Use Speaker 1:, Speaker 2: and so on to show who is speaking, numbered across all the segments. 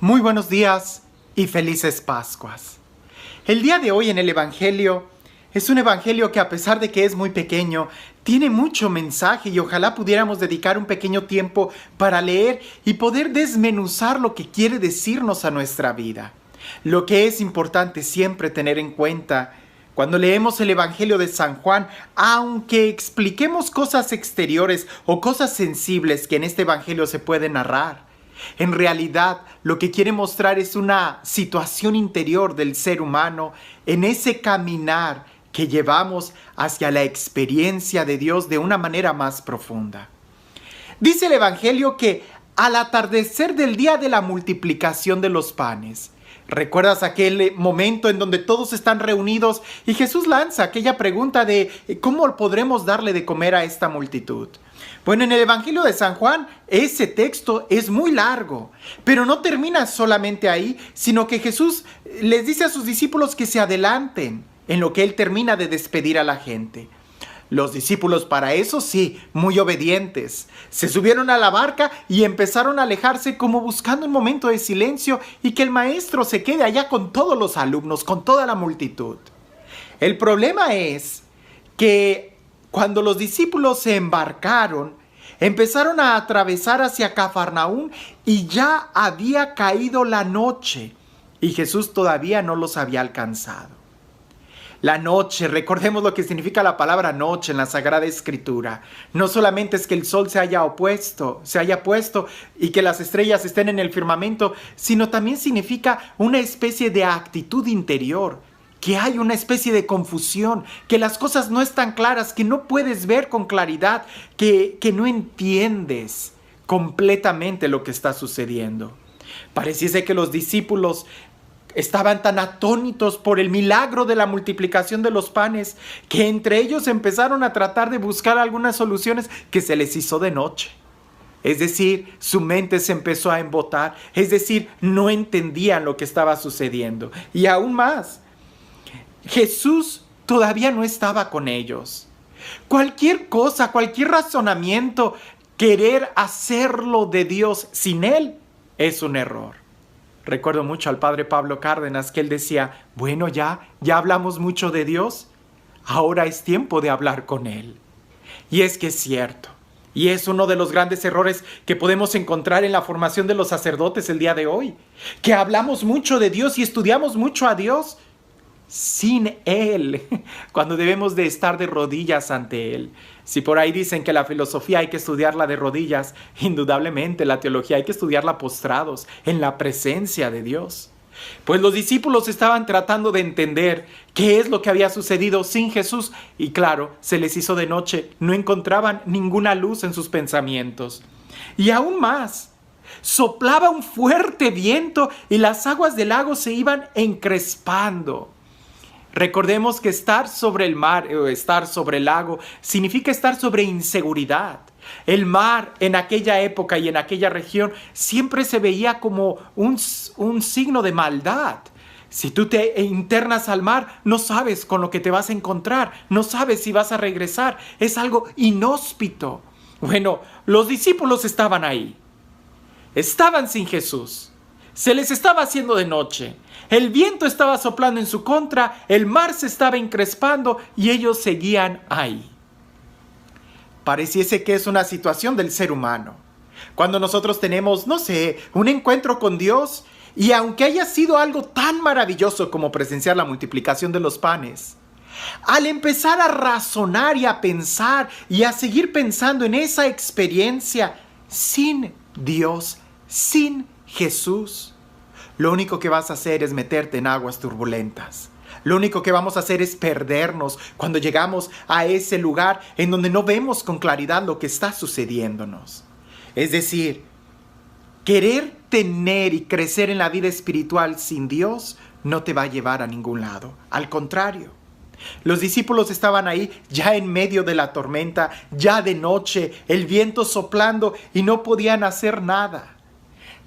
Speaker 1: Muy buenos días y felices Pascuas. El día de hoy en el Evangelio es un Evangelio que, a pesar de que es muy pequeño, tiene mucho mensaje y ojalá pudiéramos dedicar un pequeño tiempo para leer y poder desmenuzar lo que quiere decirnos a nuestra vida. Lo que es importante siempre tener en cuenta cuando leemos el Evangelio de San Juan, aunque expliquemos cosas exteriores o cosas sensibles que en este Evangelio se pueden narrar, en realidad, lo que quiere mostrar es una situación interior del ser humano en ese caminar que llevamos hacia la experiencia de Dios de una manera más profunda. Dice el Evangelio que al atardecer del día de la multiplicación de los panes, ¿recuerdas aquel momento en donde todos están reunidos y Jesús lanza aquella pregunta de ¿cómo podremos darle de comer a esta multitud? Bueno, en el Evangelio de San Juan, ese texto es muy largo, pero no termina solamente ahí, sino que Jesús les dice a sus discípulos que se adelanten en lo que Él termina de despedir a la gente. Los discípulos, para eso sí, muy obedientes, se subieron a la barca y empezaron a alejarse como buscando un momento de silencio y que el maestro se quede allá con todos los alumnos, con toda la multitud. El problema es que cuando los discípulos se embarcaron, empezaron a atravesar hacia Cafarnaúm y ya había caído la noche y Jesús todavía no los había alcanzado. La noche, recordemos lo que significa la palabra noche en la Sagrada Escritura. No solamente es que el sol se haya puesto y que las estrellas estén en el firmamento, sino también significa una especie de actitud interior, que hay una especie de confusión, que las cosas no están claras, que no puedes ver con claridad, que no entiendes completamente lo que está sucediendo. Pareciese que los discípulos estaban tan atónitos por el milagro de la multiplicación de los panes, que entre ellos empezaron a tratar de buscar algunas soluciones que se les hizo de noche. Es decir, su mente se empezó a embotar, es decir, no entendían lo que estaba sucediendo. Y aún más, Jesús todavía no estaba con ellos. Cualquier cosa, cualquier razonamiento, querer hacerlo de Dios sin Él es un error. Recuerdo mucho al padre Pablo Cárdenas que él decía, bueno, ya hablamos mucho de Dios, ahora es tiempo de hablar con Él. Y es que es cierto, y es uno de los grandes errores que podemos encontrar en la formación de los sacerdotes el día de hoy, que hablamos mucho de Dios y estudiamos mucho a Dios sin Él, cuando debemos de estar de rodillas ante Él. Si por ahí dicen que la filosofía hay que estudiarla de rodillas, indudablemente la teología hay que estudiarla postrados, en la presencia de Dios. Pues los discípulos estaban tratando de entender qué es lo que había sucedido sin Jesús y claro, se les hizo de noche, no encontraban ninguna luz en sus pensamientos. Y aún más, soplaba un fuerte viento y las aguas del lago se iban encrespando. Recordemos que estar sobre el mar o estar sobre el lago significa estar sobre inseguridad. El mar en aquella época y en aquella región siempre se veía como un signo de maldad. Si tú te internas al mar, no sabes con lo que te vas a encontrar, no sabes si vas a regresar, es algo inhóspito. Bueno, los discípulos estaban ahí, estaban sin Jesús. Se les estaba haciendo de noche, el viento estaba soplando en su contra, el mar se estaba encrespando y ellos seguían ahí. Pareciese que es una situación del ser humano. Cuando nosotros tenemos, un encuentro con Dios y aunque haya sido algo tan maravilloso como presenciar la multiplicación de los panes, al empezar a razonar y a pensar y a seguir pensando en esa experiencia sin Dios, sin Jesús, lo único que vas a hacer es meterte en aguas turbulentas. Lo único que vamos a hacer es perdernos cuando llegamos a ese lugar en donde no vemos con claridad lo que está sucediéndonos. Es decir, querer tener y crecer en la vida espiritual sin Dios no te va a llevar a ningún lado. Al contrario, los discípulos estaban ahí ya en medio de la tormenta, ya de noche, el viento soplando y no podían hacer nada.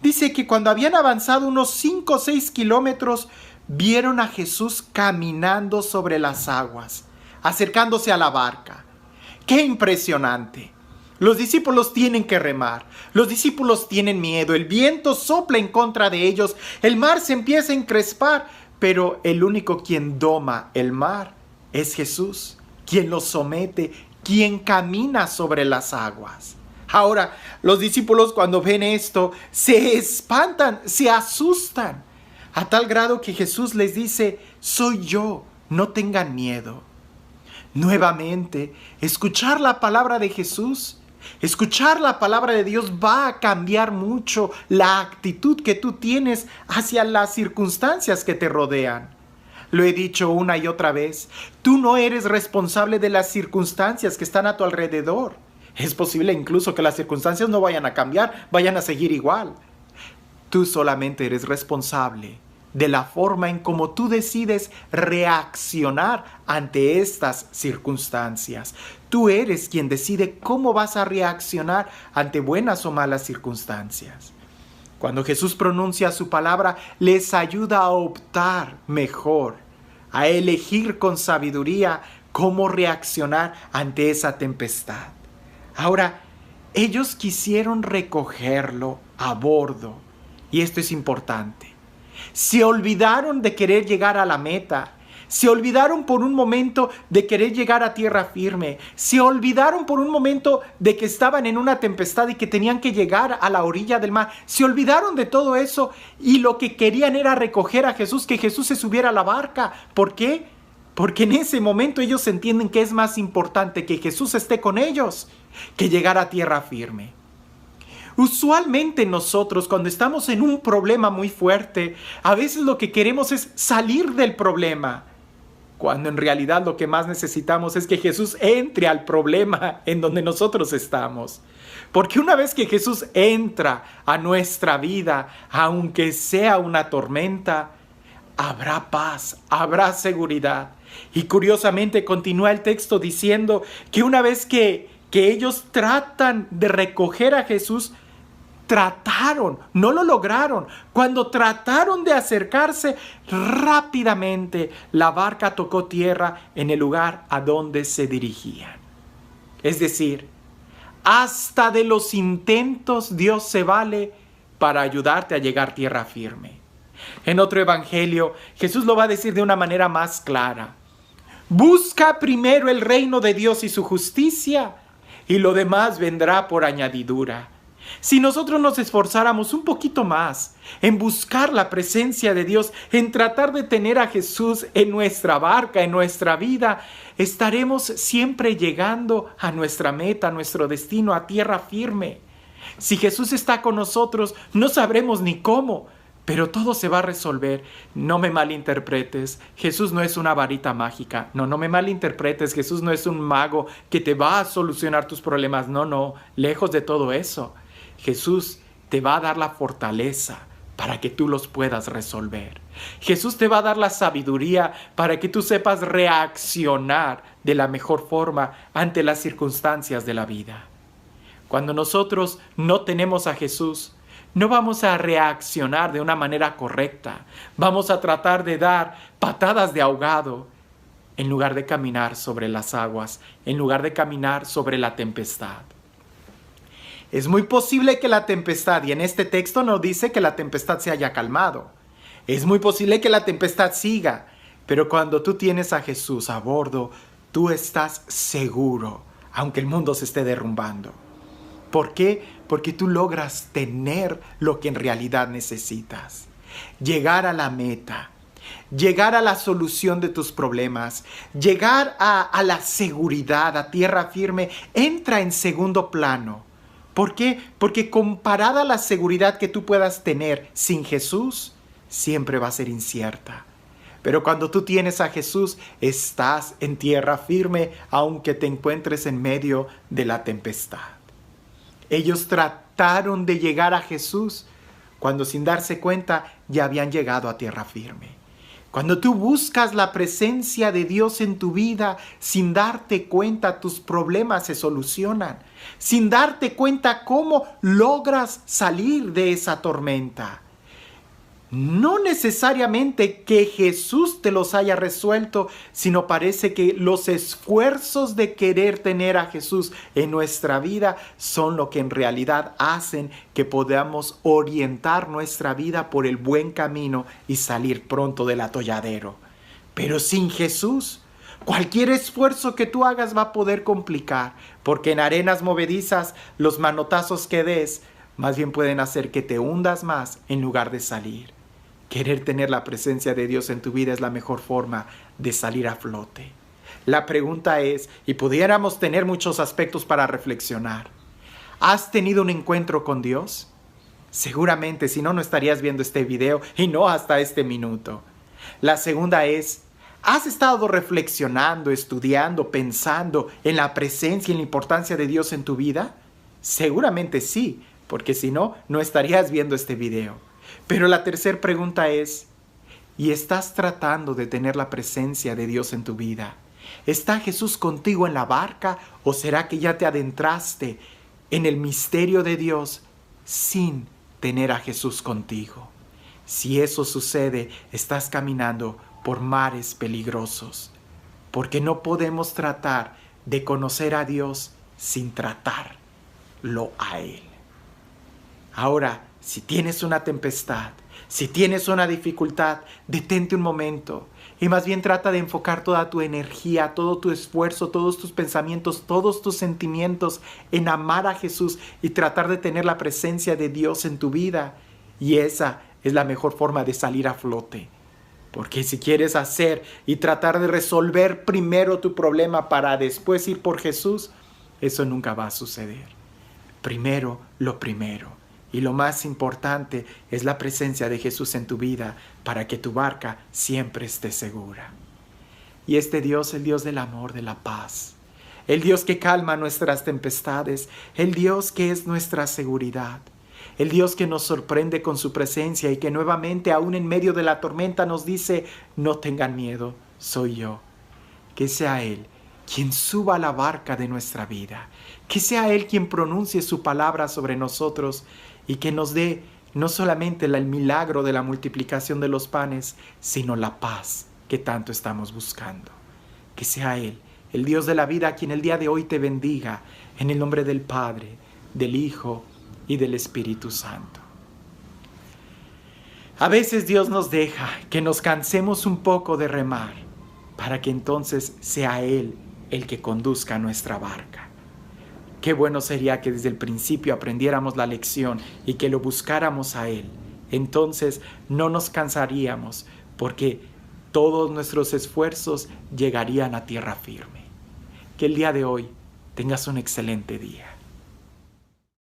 Speaker 1: Dice que cuando habían avanzado unos 5 o 6 kilómetros, vieron a Jesús caminando sobre las aguas, acercándose a la barca. ¡Qué impresionante! Los discípulos tienen que remar. Los discípulos tienen miedo. El viento sopla en contra de ellos. El mar se empieza a encrespar. Pero el único quien doma el mar es Jesús, quien lo somete, quien camina sobre las aguas. Ahora, los discípulos cuando ven esto se espantan, se asustan, a tal grado que Jesús les dice: soy yo, no tengan miedo. Nuevamente, escuchar la palabra de Jesús, escuchar la palabra de Dios va a cambiar mucho la actitud que tú tienes hacia las circunstancias que te rodean. Lo he dicho una y otra vez, tú no eres responsable de las circunstancias que están a tu alrededor. Es posible incluso que las circunstancias no vayan a cambiar, vayan a seguir igual. Tú solamente eres responsable de la forma en cómo tú decides reaccionar ante estas circunstancias. Tú eres quien decide cómo vas a reaccionar ante buenas o malas circunstancias. Cuando Jesús pronuncia su palabra, les ayuda a optar mejor, a elegir con sabiduría cómo reaccionar ante esa tempestad. Ahora, ellos quisieron recogerlo a bordo, y esto es importante. Se olvidaron de querer llegar a la meta. Se olvidaron por un momento de querer llegar a tierra firme. Se olvidaron por un momento de que estaban en una tempestad y que tenían que llegar a la orilla del mar. Se olvidaron de todo eso y lo que querían era recoger a Jesús, que Jesús se subiera a la barca. ¿Por qué? Porque en ese momento ellos entienden que es más importante que Jesús esté con ellos que llegar a tierra firme. Usualmente nosotros, cuando estamos en un problema muy fuerte, a veces lo que queremos es salir del problema, cuando en realidad lo que más necesitamos es que Jesús entre al problema en donde nosotros estamos. Porque una vez que Jesús entra a nuestra vida, aunque sea una tormenta, habrá paz, habrá seguridad. Y curiosamente continúa el texto diciendo que una vez que ellos tratan de recoger a Jesús, no lo lograron. Cuando trataron de acercarse, rápidamente la barca tocó tierra en el lugar a donde se dirigían. Es decir, hasta de los intentos Dios se vale para ayudarte a llegar a tierra firme. En otro evangelio, Jesús lo va a decir de una manera más clara. Busca primero el reino de Dios y su justicia, y lo demás vendrá por añadidura. Si nosotros nos esforzáramos un poquito más en buscar la presencia de Dios, en tratar de tener a Jesús en nuestra barca, en nuestra vida, estaremos siempre llegando a nuestra meta, a nuestro destino, a tierra firme. Si Jesús está con nosotros, no sabremos ni cómo, pero todo se va a resolver. No me malinterpretes, Jesús no es una varita mágica. No me malinterpretes, Jesús no es un mago que te va a solucionar tus problemas. No, lejos de todo eso. Jesús te va a dar la fortaleza para que tú los puedas resolver. Jesús te va a dar la sabiduría para que tú sepas reaccionar de la mejor forma ante las circunstancias de la vida. Cuando nosotros no tenemos a Jesús, no vamos a reaccionar de una manera correcta. Vamos a tratar de dar patadas de ahogado en lugar de caminar sobre las aguas, en lugar de caminar sobre la tempestad. Es muy posible que la tempestad, y en este texto no dice que la tempestad se haya calmado. Es muy posible que la tempestad siga, pero cuando tú tienes a Jesús a bordo, tú estás seguro, aunque el mundo se esté derrumbando. ¿Por qué? Porque tú logras tener lo que en realidad necesitas. Llegar a la meta, llegar a la solución de tus problemas, llegar a la seguridad, a tierra firme, entra en segundo plano. ¿Por qué? Porque comparada a la seguridad que tú puedas tener sin Jesús, siempre va a ser incierta. Pero cuando tú tienes a Jesús, estás en tierra firme, aunque te encuentres en medio de la tempestad. Ellos trataron de llegar a Jesús cuando sin darse cuenta ya habían llegado a tierra firme. Cuando tú buscas la presencia de Dios en tu vida, sin darte cuenta, tus problemas se solucionan. Sin darte cuenta cómo logras salir de esa tormenta. no necesariamente que Jesús te los haya resuelto, sino parece que los esfuerzos de querer tener a Jesús en nuestra vida son lo que en realidad hacen que podamos orientar nuestra vida por el buen camino y salir pronto del atolladero. Pero sin Jesús, cualquier esfuerzo que tú hagas va a poder complicar, porque en arenas movedizas los manotazos que des más bien pueden hacer que te hundas más en lugar de salir. Querer tener la presencia de Dios en tu vida es la mejor forma de salir a flote. La pregunta es, y pudiéramos tener muchos aspectos para reflexionar, ¿has tenido un encuentro con Dios? Seguramente, si no, no estarías viendo este video y no hasta este minuto. La segunda es, ¿has estado reflexionando, estudiando, pensando en la presencia y en la importancia de Dios en tu vida? Seguramente sí, porque si no, no estarías viendo este video. Pero la tercera pregunta es, ¿y estás tratando de tener la presencia de Dios en tu vida? ¿Está Jesús contigo en la barca o será que ya te adentraste en el misterio de Dios sin tener a Jesús contigo? Si eso sucede, estás caminando por mares peligrosos, porque no podemos tratar de conocer a Dios sin tratarlo a Él. Ahora, si tienes una tempestad, si tienes una dificultad, detente un momento y más bien trata de enfocar toda tu energía, todo tu esfuerzo, todos tus pensamientos, todos tus sentimientos en amar a Jesús y tratar de tener la presencia de Dios en tu vida. Y esa es la mejor forma de salir a flote. Porque si quieres hacer y tratar de resolver primero tu problema para después ir por Jesús, eso nunca va a suceder. Primero lo primero. Y lo más importante es la presencia de Jesús en tu vida para que tu barca siempre esté segura. Y este Dios, el Dios del amor, de la paz, el Dios que calma nuestras tempestades, el Dios que es nuestra seguridad, el Dios que nos sorprende con su presencia y que nuevamente aún en medio de la tormenta nos dice, no tengan miedo, soy yo. Que sea Él quien suba a la barca de nuestra vida, que sea Él quien pronuncie su palabra sobre nosotros y que nos dé no solamente el milagro de la multiplicación de los panes, sino la paz que tanto estamos buscando. Que sea Él, el Dios de la vida, quien el día de hoy te bendiga, en el nombre del Padre, del Hijo y del Espíritu Santo. A veces Dios nos deja que nos cansemos un poco de remar, para que entonces sea Él el que conduzca nuestra barca. Qué bueno sería que desde el principio aprendiéramos la lección y que lo buscáramos a Él. Entonces no nos cansaríamos porque todos nuestros esfuerzos llegarían a tierra firme. Que el día de hoy tengas un excelente día.